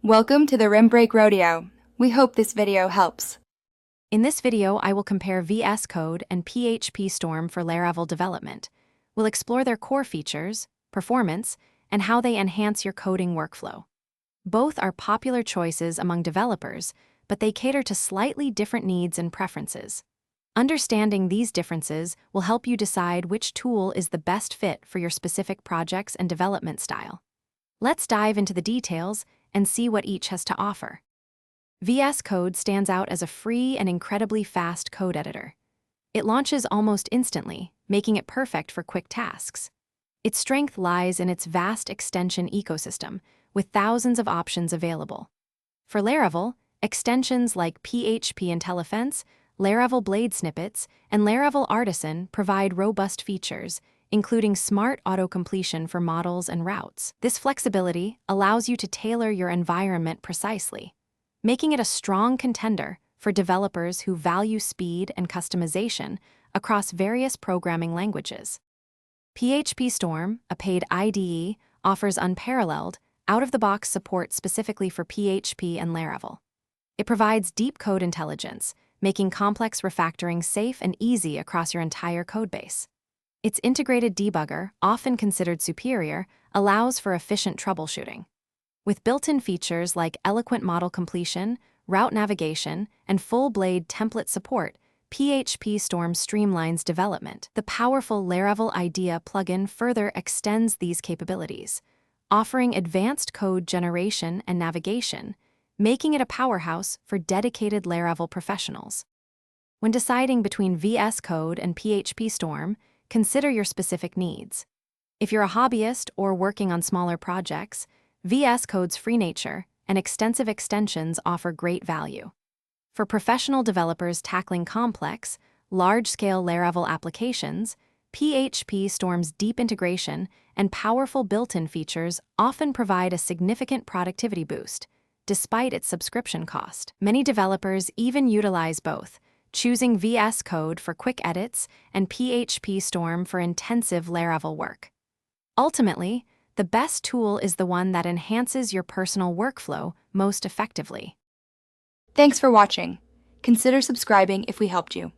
Welcome to the Rim Break Rodeo. We hope this video helps. In this video, I will compare Vscode and Phpstorm for Laravel development. We'll explore their core features, performance, and how they enhance your coding workflow. Both are popular choices among developers, but they cater to slightly different needs and preferences. Understanding these differences will help you decide which tool is the best fit for your specific projects and development style. Let's dive into the details and see what each has to offer. Vscode stands out as a free and incredibly fast code editor. It launches almost instantly, making it perfect for quick tasks. Its strength lies in its vast extension ecosystem, with thousands of options available. For Laravel, extensions like PHP IntelliFence, Laravel Blade Snippets, and Laravel Artisan provide robust features, including smart auto-completion for models and routes. This flexibility allows you to tailor your environment precisely, making it a strong contender for developers who value speed and customization across various programming languages. Phpstorm, a paid IDE, offers unparalleled, out-of-the-box support specifically for PHP and Laravel. It provides deep code intelligence, making complex refactoring safe and easy across your entire codebase. Its integrated debugger, often considered superior, allows for efficient troubleshooting. With built-in features like eloquent model completion, route navigation, and full-blade template support, Phpstorm streamlines development. The powerful Laravel IDEA plugin further extends these capabilities, offering advanced code generation and navigation, making it a powerhouse for dedicated Laravel professionals. When deciding between Vscode and Phpstorm, consider your specific needs. If you're a hobbyist or working on smaller projects, Vscode's free nature and extensive extensions offer great value. For professional developers tackling complex, large-scale Laravel applications, Phpstorm's deep integration and powerful built-in features often provide a significant productivity boost, despite its subscription cost. Many developers even utilize both, choosing Vscode for quick edits and Phpstorm for intensive Laravel work. Ultimately, the best tool is the one that enhances your personal workflow most effectively. Thanks for watching. Consider subscribing if we helped you.